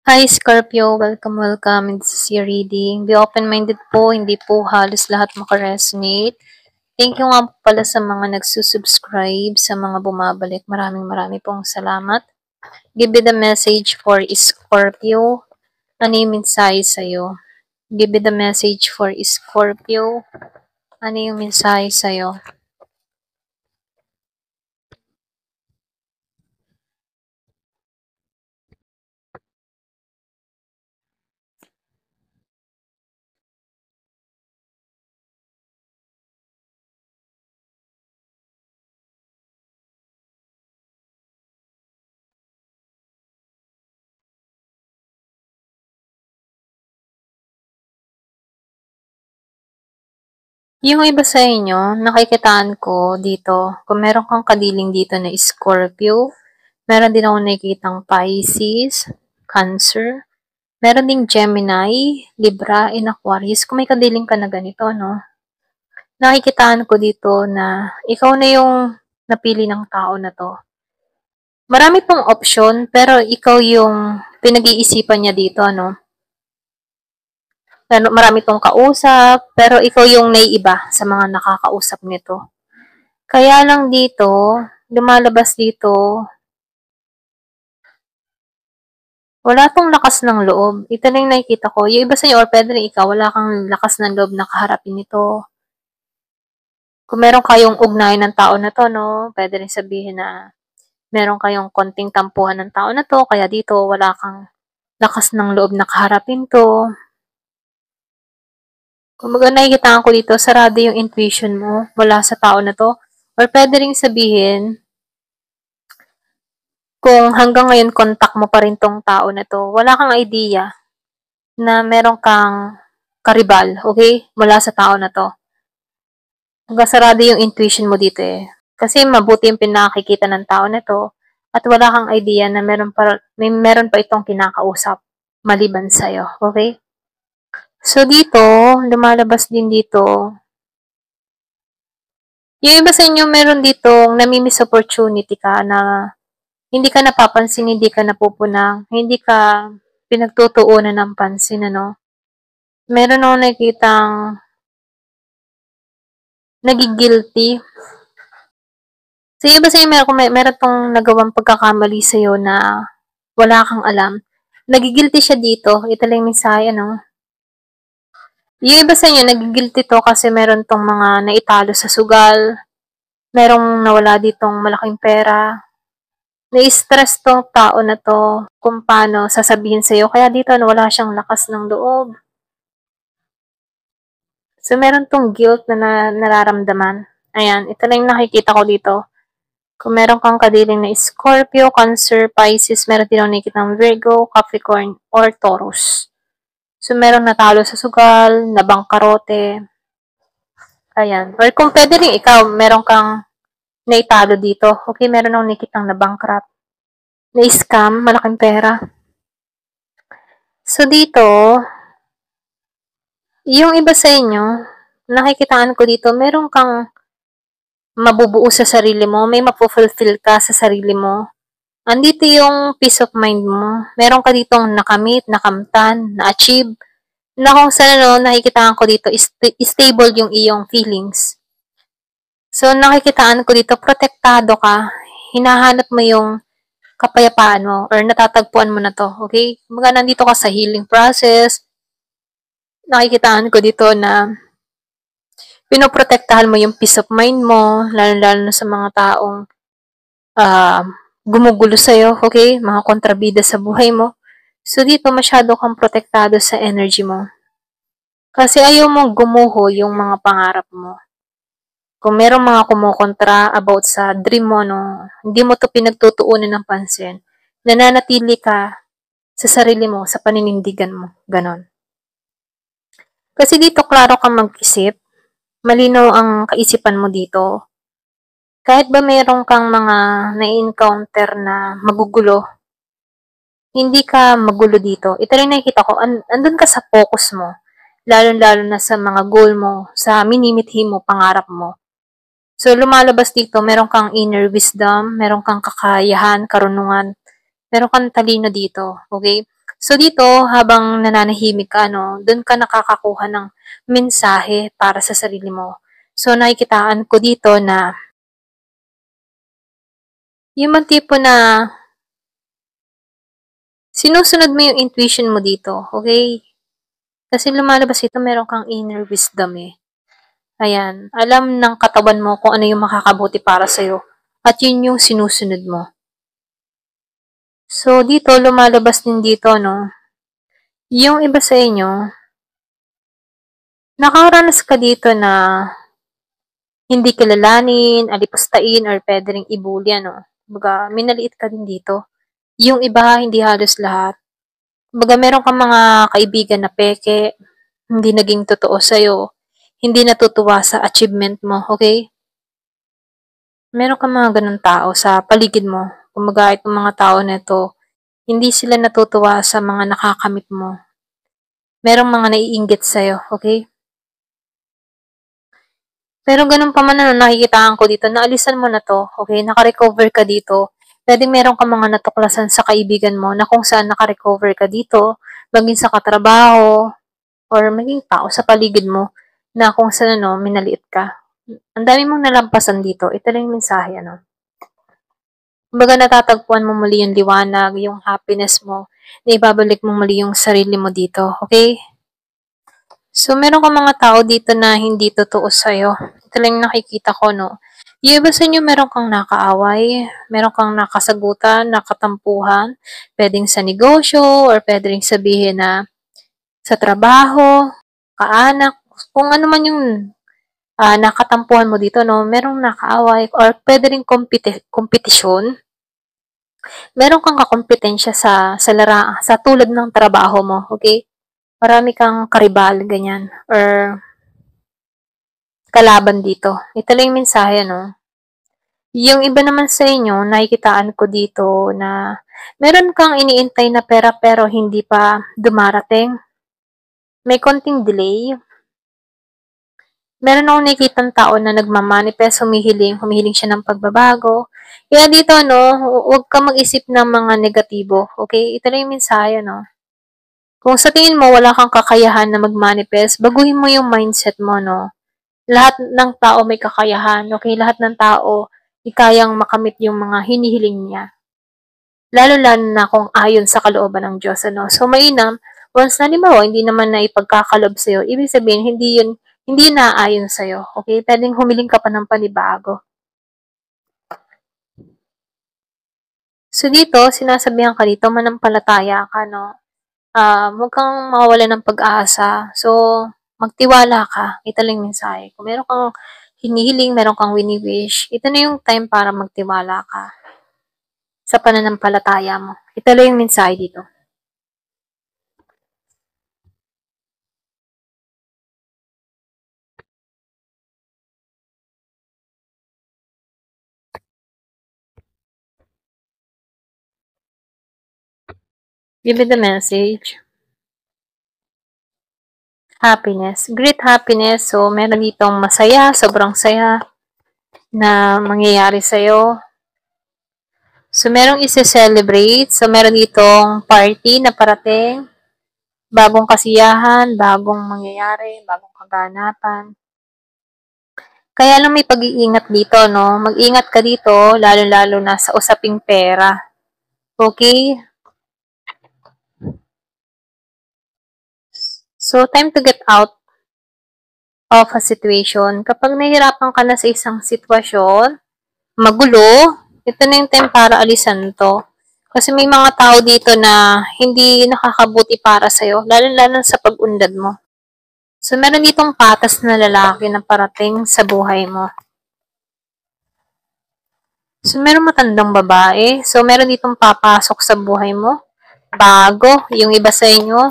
Hi Scorpio, welcome. This is your reading. Be open-minded po, hindi po halos lahat makaresonate. Thank you nga po pala sa mga nagsusubscribe, sa mga bumabalik. Maraming pong salamat. Give me the message for Scorpio. Ano yung mensahe sa'yo? Give me the message for Scorpio. Ano yung mensahe sa'yo? Yung iba sa inyo, nakikitaan ko dito, kung meron kang kadiling dito na Scorpio, meron din ako nakikitang Pisces, Cancer, meron ding Gemini, Libra, and Aquarius. Kung may kadiling ka na ganito, no? Nakikitaan ko dito na ikaw na yung napili ng tao na to. Marami pong option, pero ikaw yung pinag-iisipan niya dito, no? Marami tong kausap, pero ikaw yung naiiba sa mga nakakausap nito. Kaya lang dito, lumalabas dito, wala tong lakas ng loob. Ito na yung nakikita ko. Yung iba sa inyo, or pwede rin ikaw, wala kang lakas ng loob na kaharapin ito. Kung meron kayong ugnayan ng tao na to, no, pwede rin sabihin na meron kayong konting tampuhan ng tao na to, kaya dito wala kang lakas ng loob na kaharapin to. Kumbaga nakikita ko dito, sarado yung intuition mo wala sa tao na to. Or pwede rin sabihin, kung hanggang ngayon contact mo pa rin tong tao na to, wala kang idea na meron kang karibal, okay? Mula sa tao na to. Hanggang sarado yung intuition mo dito eh. Kasi mabuti yung pinakikita ng tao na to at wala kang idea na meron pa itong kinakausap maliban sa'yo, okay? So dito, lumalabas din dito, yung iba sa inyo meron ditong nami-miss opportunity ka na hindi ka napapansin, hindi ka napupunang, hindi ka pinagtutuunan ng pansin, ano? Meron akong nakikitang nagigilty. So yung iba sa inyo meron tong nagawang pagkakamali sa'yo na wala kang alam. Nagigilty siya dito. Ito lang yung mensahe, no? Yung iba sa inyo, nagigilty to kasi meron tong mga naitalo sa sugal. Merong nawala ditong malaking pera. Na-stress tong tao na to kung paano sasabihin sa'yo. Kaya dito, wala siyang lakas ng loob. So, meron tong guilt na nararamdaman. Ayan, ito lang yung nakikita ko dito. Kung meron kang kadiling na Scorpio, Cancer, Pisces, meron din ako nakikitang Virgo, Capricorn, or Taurus. So, meron natalo sa sugal, nabangkarote. Ayan. Or kung pwede rin ikaw, meron kang naitalo dito. Okay, meron akong nakikitang nabangkrut. Na-scam, malaking pera. So, dito, yung iba sa inyo, nakikitaan ko dito, meron kang mabubuo sa sarili mo, may mapufulfill ka sa sarili mo. Andito yung peace of mind mo. Meron ka ditong nakamit, nakamtan, na-achieve, na kung saan nakikitaan ko dito, stable yung iyong feelings. So, nakikitaan ko dito, protektado ka, hinahanap mo yung kapayapaan mo, or natatagpuan mo na to, okay? Mga nandito ka sa healing process, nakikitaan ko dito na pinoprotektahan mo yung peace of mind mo, lalo na sa mga taong gumugulo sa'yo, okay? Mga kontrabida sa buhay mo. So, dito masyado kang protektado sa energy mo. Kasi ayaw mong gumuho yung mga pangarap mo. Kung merong mga kumukontra about sa dream mo, no, hindi mo to pinagtutuunan ng pansin, nananatili ka sa sarili mo, sa paninindigan mo. Ganon. Kasi dito, klaro kang mag-isip, malinaw ang kaisipan mo dito. Kahit ba mayroon kang mga na-encounter na magugulo, hindi ka magulo dito. Ito rin nakikita ko, andun ka sa focus mo. Lalo-lalo na sa mga goal mo, sa minimithi mo, pangarap mo. So, lumalabas dito, meron kang inner wisdom, meron kang kakayahan, karunungan, meron kang talino dito, okay? So dito, habang nananahimik ka, no, doon ka nakakakuha ng mensahe para sa sarili mo. So nakikitaan ko dito na yung mga tipo na sinusunod mo yung intuition mo dito, okay? Kasi lumalabas ito, meron kang inner wisdom eh. Ayan, alam ng katawan mo kung ano yung makakabuti para sa'yo. At yun yung sinusunod mo. So, dito, lumalabas din dito, no? Yung iba sa inyo, nakaranas ka dito na hindi kilalanin, alipustain, or pwede ring ibully, no? Baga, minaliit ka din dito. Yung iba, hindi halos lahat. Baga, meron kang mga kaibigan na peke, hindi naging totoo sa'yo, hindi natutuwa sa achievement mo, okay? Meron kang mga ganun tao sa paligid mo. Kumbaga, itong mga tao na ito, hindi sila natutuwa sa mga nakakamit mo. Merong mga naiinggit sa'yo, okay? Pero ganun pa man, nakikitaan ko dito, naalisan mo na to, okay? Naka-recover ka dito. Pwede meron ka mga natuklasan sa kaibigan mo na kung saan naka-recover ka dito, maging sa katrabaho, or maging tao sa paligid mo, na kung saan, minaliit ka. Ang dami mong nalampasan dito. Ito lang yung mensahe, Kumbaga natatagpuan mo muli yung liwanag, yung happiness mo, na ibabalik mo muli yung sarili mo dito, okay? So, meron ka mga tao dito na hindi totoo sa'yo. Ito lang yung nakikita ko, no? Yung iba sa inyo, meron kang nakaaway, meron kang nakasagutan, nakatampuhan, pwedeng sa negosyo, or pwedeng sabihin na sa trabaho, kaanak, kung ano man yung nakatampuhan mo dito, no? Merong nakaaway, or pwede rin kompetisyon. Meron kang kakompetensya sa tulad ng trabaho mo, okay? Marami kang karibal, ganyan, or kalaban dito. Ito lang yung mensahe, Yung iba naman sa inyo, nakikitaan ko dito na meron kang iniintay na pera pero hindi pa dumarating. May konting delay. Meron akong nakikitang tao na nagmamanifest, humihiling siya ng pagbabago. Kaya dito, huwag ka mag-isip ng mga negatibo, okay? Ito lang yung mensahe, Kung sa tingin mo wala kang kakayahan na mag-manifest, baguhin mo yung mindset mo, Lahat ng tao may kakayahan, okay? Lahat ng tao, kayang makamit yung mga hinihiling niya. Lalo-lalo na kung ayon sa kalooban ng Diyos, So, mainam, once na limawa, hindi naman na ipagkakalob sa'yo, ibig sabihin, hindi naayon sa'yo, okay? Pwedeng humiling ka pa ng panibago. So, dito, sinasabihan ka dito, manampalataya ka, huwag kang mawawala ng pag-asa. So, magtiwala ka. Ito lang yung mensahe. Kung meron kang hinihiling, meron kang wini-wish, ito na yung time para magtiwala ka sa pananampalataya mo. Ito lang yung mensahe dito. Give me the message. Happiness. Great happiness. So, meron ditong masaya, sobrang saya na mangyayari sa'yo. So, merong isi-celebrate. So, meron ditong party na parating. Bagong kasiyahan, bagong mangyayari, bagong kaganapan. Kaya lang may pag-iingat dito, Mag-ingat ka dito, lalo-lalo na sa usaping pera. Okay? So, time to get out of a situation. Kapag nahihirapan ka na sa isang sitwasyon, magulo, ito na yung time para alisan to. Kasi may mga tao dito na hindi nakakabuti para sa'yo, lalo-lalo sa pag-unlad mo. So, meron ditong patas na lalaki na parating sa buhay mo. So, meron matandang babae. So, meron ditong papasok sa buhay mo. Bago. Yung iba sa inyo,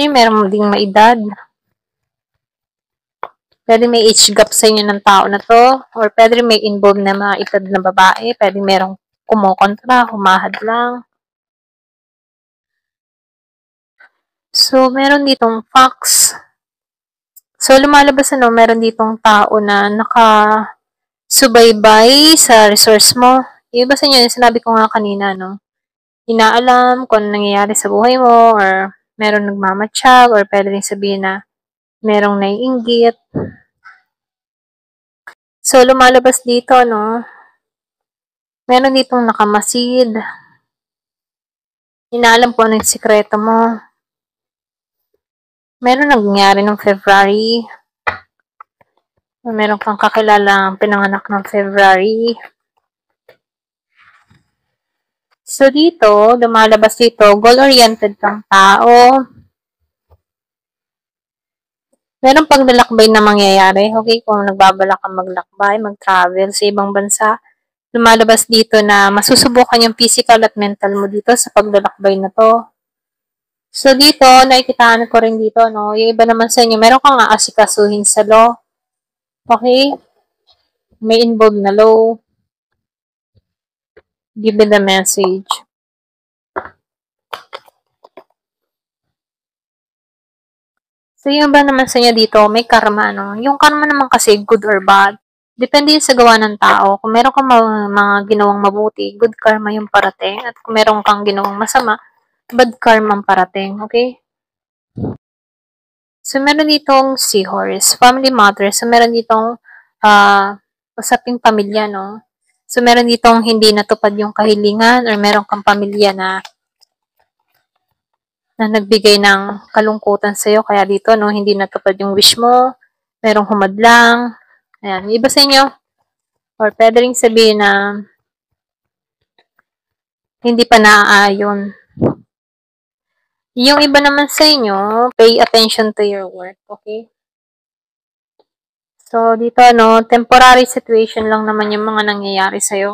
meron ding maedad. Pwede may age gap sa inyo ng tao na to. Or pwede may involved na mga edad na babae. Pwede merong kumokontra, humahad lang. So, meron ditong fox. So, lumalabas meron ditong tao na subaybay sa resource mo. Yung iba sa inyo, yung sinabi ko nga kanina, inaalam kung ano nangyayari sa buhay mo or merong nagmamatsyag or pwede rin sabihin na merong naiinggit. So, lumalabas dito, no? Meron ditong nakamasid. Inaalam po ano yung sikreto mo. Meron nangyari ng February. Meron kang kakilalang pinanganak ng February. So, dito, lumalabas dito, goal-oriented kang tao. Meron paglalakbay na mangyayari. Okay, kung nagbabalak kang maglakbay, mag-travel sa ibang bansa, lumalabas dito na masusubukan yung physical at mental mo dito sa paglalakbay na to. So, dito, nakikitaan ko rin dito, no? Yung iba naman sa inyo, meron kang aasikasuhin sa law. Okay? May involved na law. Give the message. So, yung ba naman sa inyo dito, may karma, no? Yung karma naman kasi, good or bad. Depende yun sa gawa ng tao. Kung meron kang mga ginawang mabuti, good karma yung parating. At kung meron kang ginawang masama, bad karma ang parating. Okay? So, meron ditong seahorse, family matter. So, meron ditong usaping pamilya, no? So, meron ditong hindi natupad yung kahilingan or meron kang pamilya na nagbigay ng kalungkutan sa'yo. Kaya dito, no, hindi natupad yung wish mo. Merong humadlang. Ayan. Iba sa inyo. Or pwede rin sabihin na hindi pa naaayon. Yung iba naman sa inyo, pay attention to your work. Okay? So, dito, no, temporary situation lang naman yung mga nangyayari sa'yo.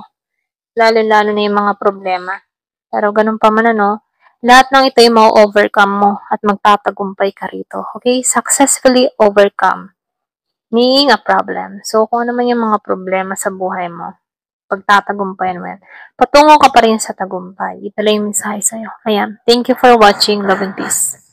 Lalo-lalo na yung mga problema. Pero ganun pa man, ano, lahat ng ito yung ma-overcome mo at magtatagumpay ka rito. Okay? Successfully overcome. Meaning a problem. So, kung ano man yung mga problema sa buhay mo, pagtatagumpayan mo yan. Patungo ka pa rin sa tagumpay. Ito lang yung mensahe sa'yo. Ayan. Thank you for watching. Love and peace.